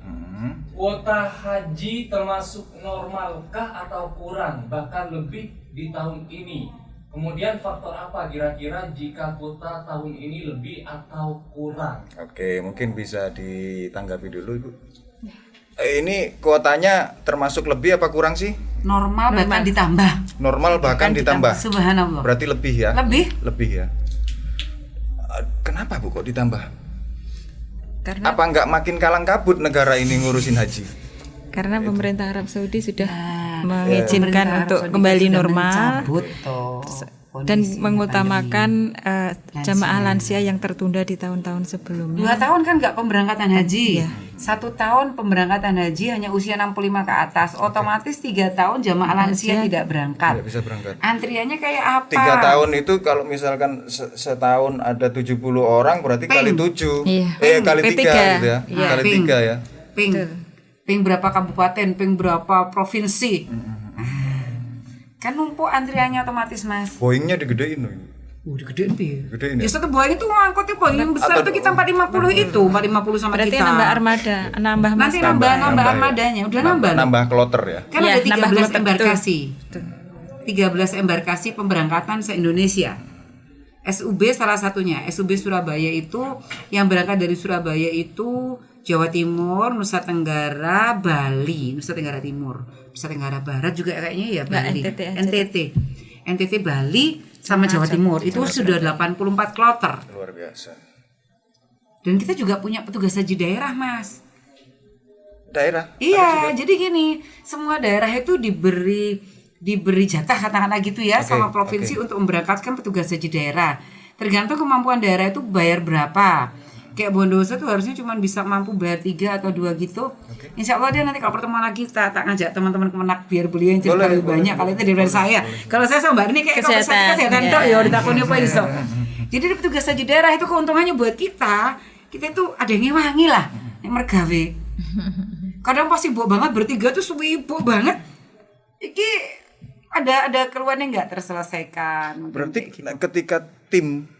Kuota haji termasuk normalkah atau kurang bahkan lebih di tahun ini? Kemudian faktor apa kira-kira jika kuota tahun ini lebih atau kurang? Oke, mungkin bisa ditanggapi dulu Ibu. Ini kuotanya termasuk lebih apa kurang sih? Normal bahkan ditambah. Normal bahkan ditambah. Subhanallah. Berarti lebih ya? Lebih? Ya. Kenapa Bu kok ditambah? Karena Apa enggak makin kalang kabut negara ini ngurusin haji? karena pemerintah Arab Saudi sudah Pemerintah mengizinkan Arab untuk Saudi kembali sudah normal. mencabut toh dan kondisi mengutamakan jamaah lansia yang tertunda di tahun-tahun sebelumnya. 2 tahun kan nggak pemberangkatan haji. Iya. 1 tahun pemberangkatan haji hanya usia 65 ke atas. Otomatis 3 tahun jamaah lansia tidak berangkat. Tidak bisa berangkat. Antriannya kayak apa? 3 tahun itu kalau misalkan setahun ada 70 orang berarti kali 7. Iya. Kali 3 P3. gitu ya. Iya. Kali 3 ya. Ping. Ping berapa kabupaten, ping berapa provinsi. Kan numpuk antriannya otomatis, Mas. Boeingnya digedein loh. Udah gedein piye? Gedein ya. Ya satu Boeing itu ngangkutnya Boeing yang besar itu kita 450 itu, 450 sama Berarti kita. nambah armada, nambah Nanti maskapai. nambah armadanya, udah nambah. Nambah kloter ya. Kan Iya, ada nambah 13 kloter, embarkasi. 13 embarkasi pemberangkatan se-Indonesia. SUB salah satunya. SUB Surabaya itu yang berangkat dari Surabaya itu Jawa Timur, Nusa Tenggara, Bali, Nusa Tenggara Timur, Nusa Tenggara Barat juga kayaknya ya Bali. NTT aja. NTT Bali sama Jawa Timur itu sudah 84 kloter. Luar biasa. Dan kita juga punya petugas haji daerah, Mas. Daerah. Iya, jadi gini, semua daerah itu diberi jatah katakanlah gitu ya sama provinsi untuk memberangkatkan petugas haji daerah. Tergantung kemampuan daerah itu bayar berapa. Kayak Bondowoso tuh harusnya cuma bisa mampu bayar 3 atau 2 gitu. Insya Allah dia nanti kalau pertemuan lagi tak ngajak teman-teman Kemenak biar beliau yang cerita lebih banyak kalau itu daripada saya. Kalau saya sama Mbak ini kayak kesehatan tok ya ditakoni apa iso. Jadi di petugas haji daerah itu keuntungannya buat kita itu ada yang ngewangi lah yang mergawe. Kadang pasti sibuk banget bertiga tuh sibuk banget. Iki ada keluhan yang nggak terselesaikan. Berarti ketika tim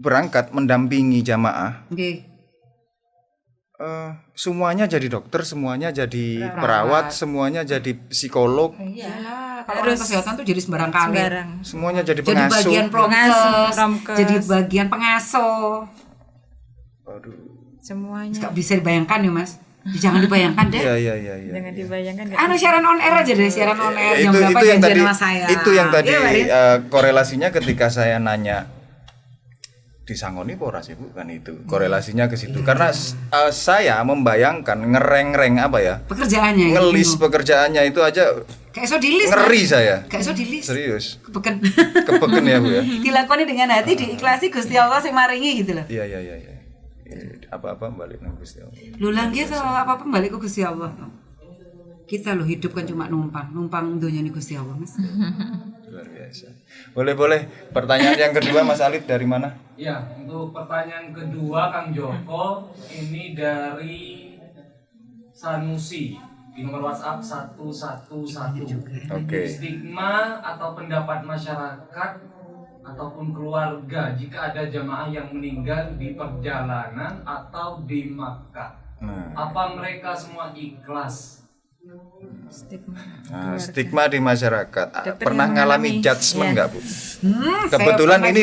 berangkat mendampingi jamaah, semuanya jadi dokter, semuanya jadi perawat, semuanya jadi psikolog, Kalau orang kesehatan tuh jadi sembarang kali. semuanya jadi Jadi pengasuh. bagian promkes, Promkes. jadi bagian pengasuh. Waduh. Semuanya. Gak bisa dibayangkan ya Mas. Jangan dibayangkan deh. Iya. Jangan dibayangkan nggak Anu siaran on air aja deh, siaran on air jam berapa yang janjian tadi, sama saya. itu yang tadi Iya, Mbak Rin? korelasinya ketika saya nanya disangoni pora sih bukan itu korelasinya ke situ karena saya membayangkan ngereng-reng apa ya Pekerjaannya ngelis gitu. pekerjaannya itu aja Kayak iso dilis. ngeri Mas. saya Kayak iso dilis. serius Kepeken. kepeken ya Bu ya. Dilakoni dengan hati, diikhlasi Gusti Allah sing maringi gitu loh. Iya. Apa-apa balik nang Gusti Allah. Lu langge kalau apa-apa balik ke Gusti Allah. Kita loh hidup kan cuma numpang dunia nih Gusti Allah, Mas. Luar biasa. Boleh. Pertanyaan yang kedua Mas Alif dari mana? Ya, untuk pertanyaan kedua Kang Joko ini dari Sanusi di nomor WhatsApp 111. Oke. Stigma atau pendapat masyarakat ataupun keluarga jika ada jamaah yang meninggal di perjalanan atau di Makkah. Apa mereka semua ikhlas? Stigma di masyarakat. Dokter Pernah yang ngalami mengalami, judgement ya. nggak Bu? Kebetulan ini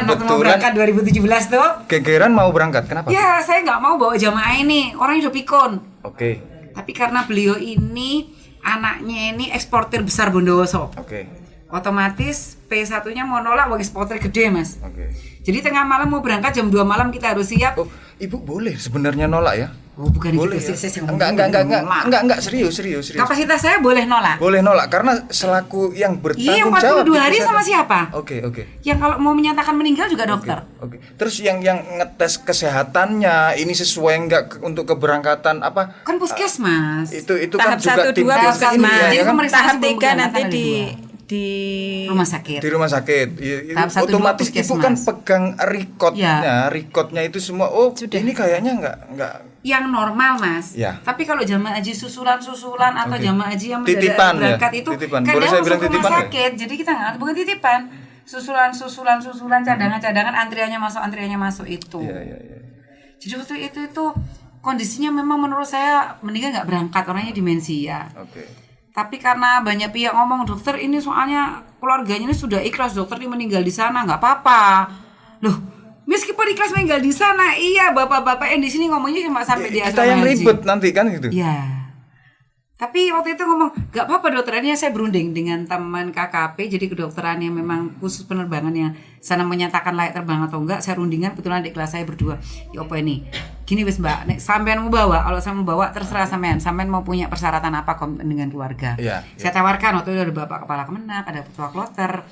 mau berangkat 2017 tuh. gegeran mau berangkat. Kenapa? Ya, saya nggak mau bawa jamaah ini. Orangnya udah pikun. Oke. Tapi karena beliau ini anaknya ini eksportir besar Bondowoso. Oke. Otomatis P1-nya mau nolak bagi eksportir gede, Mas. Oke. Jadi tengah malam mau berangkat jam 2 malam kita harus siap. Oh, Ibu boleh sebenarnya nolak ya? Oh, bukan Boleh itu ya? sih saya Enggak, serius. Kapasitas saya boleh nolak. Boleh nolak karena selaku yang Iya, bertanggung jawab. 42 di hari kesehatan. sama siapa? Oke. Yang kalau mau menyatakan meninggal juga dokter. Oke. Terus yang ngetes kesehatannya ini sesuai enggak untuk keberangkatan apa? Kan puskesmas. Itu tahap kan juga 1, tim 2 puskesmas, puskesmas. ya kan? Pemeriksaan Tahap sebelum 3 berangkat nanti ada di rumah sakit. Di rumah sakit. Tahap 1, 2 Otomatis Ibu puskesmas. kan pegang recordnya, Ya. recordnya itu semua. Oh, ini kayaknya enggak Yang normal, Mas. Ya. Tapi kalau jamaah haji susulan atau Oke. jamaah haji yang Titipan, mendadak berangkat ya? itu Titipan. kadang Boleh saya masuk bilang rumah titipan, ya? sakit. Jadi kita nggak bukan titipan. Susulan cadangan antriannya masuk itu. Iya. Jadi waktu itu kondisinya memang menurut saya meninggal nggak berangkat, orangnya demensia. Oke. Tapi karena banyak pihak ngomong dokter ini soalnya keluarganya ini sudah ikhlas dokter ini meninggal di sana nggak apa-apa. Loh, meskipun ikhlas meninggal di sana, iya bapak-bapak yang di sini ngomongnya cuma sampai di Kita asrama yang haji. ribet nanti kan gitu. Ya. Tapi waktu itu ngomong nggak apa-apa dokter, ini saya berunding dengan teman KKP jadi kedokteran yang memang khusus penerbangan yang sana menyatakan layak terbang atau enggak, saya rundingan kebetulan di kelas saya berdua. Ya apa ini? Gini wis Mbak, nek sampean mau bawa, kalau saya mau bawa terserah sampean mau punya persyaratan apa dengan keluarga. Iya, Saya tawarkan waktu itu ada Bapak Kepala Kemenak, ada Ketua Kloter.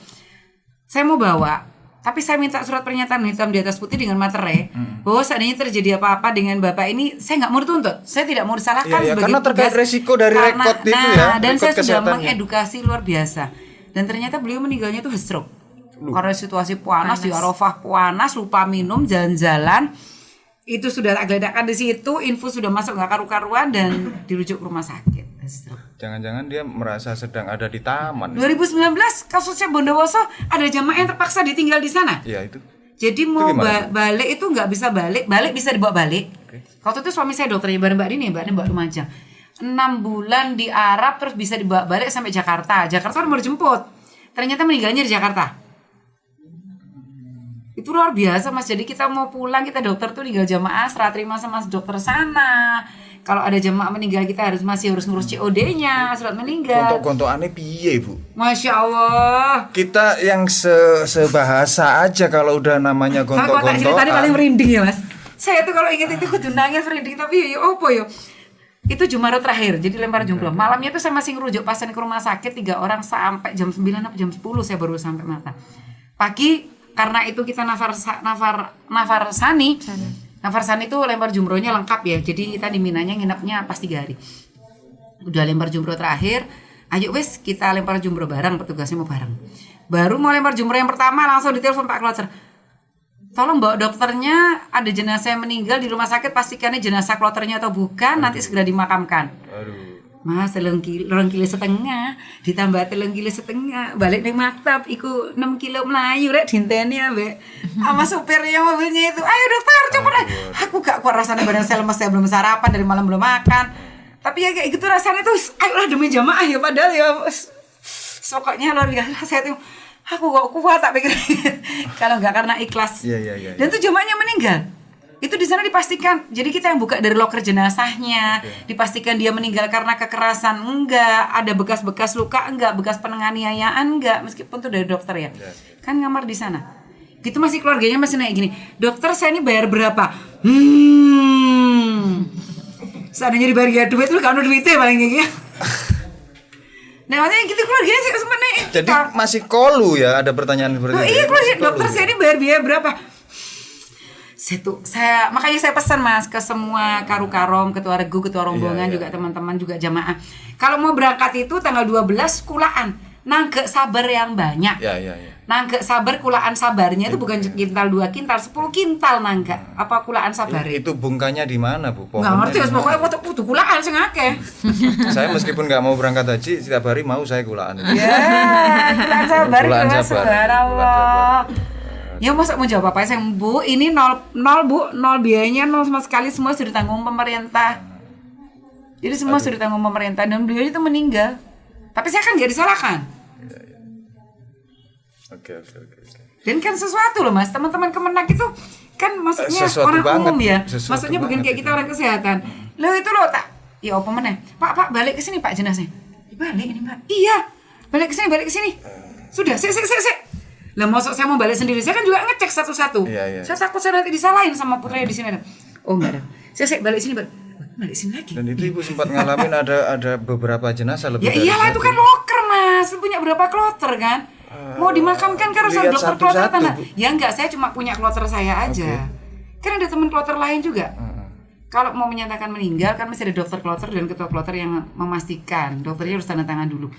saya mau bawa, tapi saya minta surat pernyataan hitam di atas putih dengan materai bahwa seandainya terjadi apa-apa dengan bapak ini, saya nggak mau dituntut, saya tidak mau disalahkan Iya, sebagai karena terkait tugas. resiko dari rekod itu ya, Dan rekod saya sudah kesehatannya. mengedukasi luar biasa. Dan ternyata beliau meninggalnya itu stroke. Karena situasi panas, di Arafah panas, lupa minum, jalan-jalan. Itu sudah agak-agak di situ, infus sudah masuk nggak karu-karuan dan dirujuk ke rumah sakit. Jangan-jangan dia merasa sedang ada di taman. 2019 kasusnya Bondowoso, ada jamaah yang terpaksa ditinggal di sana. Iya itu. Jadi mau gimana? balik itu nggak bisa balik bisa dibawa balik. Waktu itu suami saya dokternya bareng Mbak Dini Mbak Lumajang. 6 bulan di Arab terus bisa dibawa balik sampai Jakarta. Jakarta mau dijemput. Ternyata meninggalnya di Jakarta. Itu luar biasa Mas. Jadi kita mau pulang, kita dokter tuh tinggal jamaah, serah terima sama dokter sana. Kalau ada jamaah meninggal kita masih harus ngurus COD-nya, surat meninggal. Kontok-kontokannya piye, Bu? Masya Allah. Kita yang sebahasa aja kalau udah namanya Kalau tak cerita tadi gontok-gontokan. paling merinding ya Mas. Saya tuh kalau inget itu kudu nangis merinding, tapi ya opo yo. Itu Jumat terakhir, jadi lempar jumroh. Malamnya tuh saya masih ngerujuk pasien ke rumah sakit 3 orang sampai jam 9 atau jam 10 saya baru sampai Mata. Pagi karena itu kita nafar sani itu lempar jumrohnya lengkap ya. Jadi kita di Minanya nginepnya pas 3 hari. Udah lempar jumroh terakhir, ayo wes kita lempar jumroh bareng, petugasnya mau bareng. Baru mau lempar jumroh yang pertama langsung ditelepon Pak Kloter. Tolong bawa dokternya, ada jenazah yang meninggal di rumah sakit, pastikannya jenazah kloternya atau bukan, nanti segera dimakamkan. Aduh. Mas, 3 kilo setengah, ditambah 3 kilo setengah, balik ning maktab, iku 6 kilo melayu rek dinteni ambek sama supirnya mobilnya itu. Ayo dokter, cepet deh. Aku gak kuat rasanya, badan saya lemes, saya belum sarapan, dari malam belum makan. Tapi ya kayak gitu rasanya tuh, ayolah demi jamaah ya, padahal ya pokoknya luar biasa. Saya tuh aku gak kuat tak pikir kalau nggak karena ikhlas. Iya. Dan tuh jamaahnya meninggal. Itu di sana dipastikan. Jadi kita yang buka dari loker jenazahnya, dipastikan dia meninggal karena kekerasan enggak, ada bekas-bekas luka enggak, bekas penganiayaan enggak, meskipun tuh dari dokter ya. Kan ngamar di sana. Gitu masih keluarganya masih naik gini. Dokter saya ini bayar berapa? Seandainya dibayar duit lu kan duitnya paling gitu. Nah, maksudnya gitu keluarganya sih sempat naik. Jadi masih kolu ya, ada pertanyaan seperti itu. Iya, keluarga dokter saya ini bayar biaya berapa? Makanya saya pesan Mas ke semua karu-karom, ketua regu, ketua rombongan, juga teman-teman juga jamaah. Kalau mau berangkat itu tanggal 12 kulaan, nangge sabar yang banyak. Iya. Nangge sabar kulaan sabarnya itu bukan kintal 2 kintal, 10 kintal nangge. Apa kulaan sabar? Itu bungkanya di mana, Bu? Nggak ngerti, pokoknya butuh kulaan sing akeh. Saya meskipun nggak mau berangkat haji, setiap hari mau saya kulaan. Ya, kulaan sabar, Kulaan kulaan sabar. subhanallah. Ya masa mau jawab apa? Saya Bu, ini nol Bu, nol biayanya, nol sama sekali, semua sudah ditanggung pemerintah. Jadi semua sudah ditanggung pemerintah dan beliau itu meninggal. Tapi saya kan nggak disalahkan. Oke. Dan kan sesuatu loh Mas, teman-teman Kemenak itu kan maksudnya Sesuatu orang banget. umum ya. Sesuatu Maksudnya bukan banget kayak kita orang kesehatan. Lo itu loh tak, ya apa meneh? Pak balik ke sini Pak jenazahnya. Balik ini Pak. Iya. Balik ke sini. Sudah, sik. Lah masuk saya mau balik sendiri, saya kan juga ngecek satu-satu. Iya. Saya takut saya nanti disalahin sama putranya di sini. Oh enggak ada. Saya balik sini lagi. Dan itu Ibu sempat ngalamin ada beberapa jenazah lebih Ya dari iyalah itu satu. kan loker Mas, punya berapa kloter kan? Mau dimakamkan kan harus ada lihat dokter kloter satu-satu, tanda. Bu. Ya enggak, saya cuma punya kloter saya aja. Kan ada teman kloter lain juga. Kalau mau menyatakan meninggal kan masih ada dokter kloter dan ketua kloter yang memastikan. Dokternya harus tanda tangan dulu.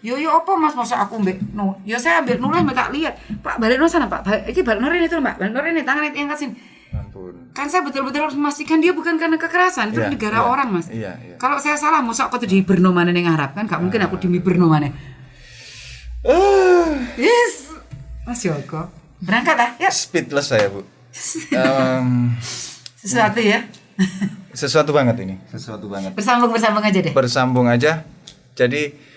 Yo apa Mas, masa aku mbek no. Ya saya ambil nulis tak lihat. Pak balik no sana Pak. Iki balik norin itu Mbak. Balik norin tangan itu angkat sini. Ampun. Kan saya betul-betul harus memastikan dia bukan karena kekerasan, itu Iya, negara iya. orang Mas. Iya. Kalau saya salah, masa aku tuh di Berno mana yang Arab kan? Gak mungkin aku di Berno mana. Yes, Mas Joko, berangkat lah, ya. Speedless saya, Bu. Sesuatu ya. Sesuatu banget ini. Sesuatu banget. Bersambung aja deh. Bersambung aja. Jadi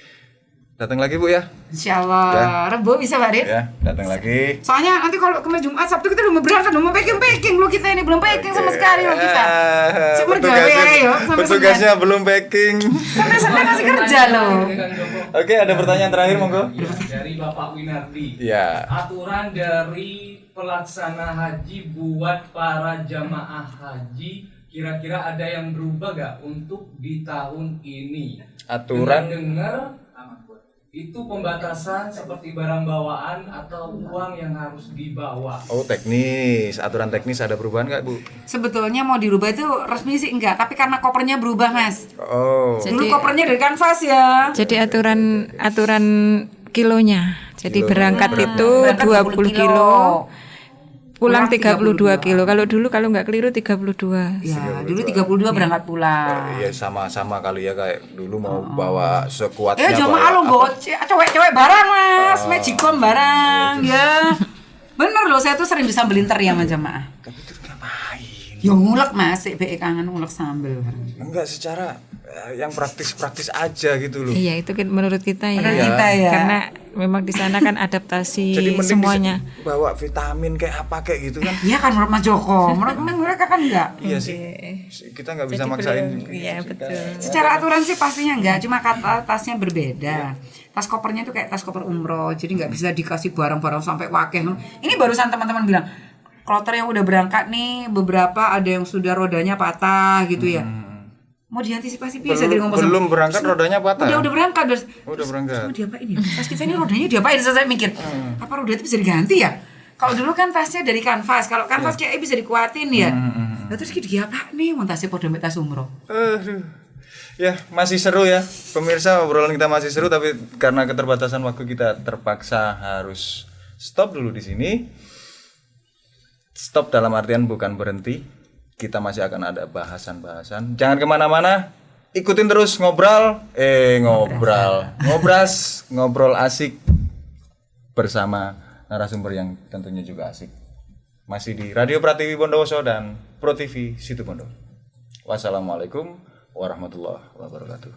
datang lagi Bu ya. Insyaallah. Ya. Rebo bisa Pak Dit? Ya, datang lagi. Soalnya nanti kalau Kamis Jumat Sabtu kita udah mau berangkat, udah mau packing lo kita ini belum packing sama sekali lo kita. Cuma gawe ayo sampai Petugasnya belum packing. sampai Senin masih kerja lo. Oke, ada pertanyaan terakhir monggo. Dari Bapak Winardi. Ya. Aturan dari pelaksana haji buat para jamaah haji kira-kira ada yang berubah gak untuk di tahun ini? Aturan Dengar itu pembatasan seperti barang bawaan atau uang yang harus dibawa. Oh, teknis, aturan teknis ada perubahan nggak, Bu? Sebetulnya mau dirubah itu resmi sih enggak, tapi karena kopernya berubah, Mas. Oh, Dulu kopernya dari kanvas ya. Jadi aturan kilonya. Jadi Kilo. berangkat itu Berangkat 20 kilo. Pulang 32 kilo. Kalau dulu kalau nggak keliru 32. Ya, dulu 32 berangkat pulang. iya sama-sama kali ya kayak dulu mau bawa sekuatnya. Jamaah lo bawa cewek-cewek barang, Mas. Magicom barang, ya. Bener loh, saya tuh sering disambelin teri sama jamaah. Tapi itu ngapain? Ya ngulek, Mas, BE kangen ngulek sambel. Enggak, secara yang praktis-praktis aja gitu loh. Iya, itu menurut kita ya. Menurut kita ya. Karena memang di sana kan adaptasi Jadi mending semuanya. bawa vitamin kayak apa kayak gitu kan. Iya kan menurut Mas Joko, menurut mereka kan enggak. Iya sih. Kita nggak bisa maksain. Iya, betul. Secara aturan sih pastinya enggak, cuma kata tasnya berbeda. Tas kopernya tuh kayak tas koper umroh, jadi nggak bisa dikasih barang-barang sampai wakeh. Ini barusan teman-teman bilang, kloter yang udah berangkat nih, beberapa ada yang sudah rodanya patah gitu ya. Mau diantisipasi bisa dari ngomong Belum berangkat rodanya patah. Udah berangkat terus. Udah berangkat. Mau diapain ya? Tas kita ini rodanya diapain? Terus saya mikir, apa roda itu bisa diganti ya? Kalau dulu kan tasnya dari kanvas, kalau kanvas kayak bisa dikuatin ya. Nah, terus apa nih? Mau tasnya podo tas umroh. Aduh. Ya, masih seru ya. Pemirsa, obrolan kita masih seru tapi karena keterbatasan waktu kita terpaksa harus stop dulu di sini. Stop dalam artian bukan berhenti. Kita masih akan ada bahasan-bahasan. Jangan kemana-mana. Ikutin terus ngobrol asik bersama narasumber yang tentunya juga asik. Masih di Radio Pratiwi Bondowoso dan Pro TV Situbondo. Wassalamualaikum warahmatullahi wabarakatuh.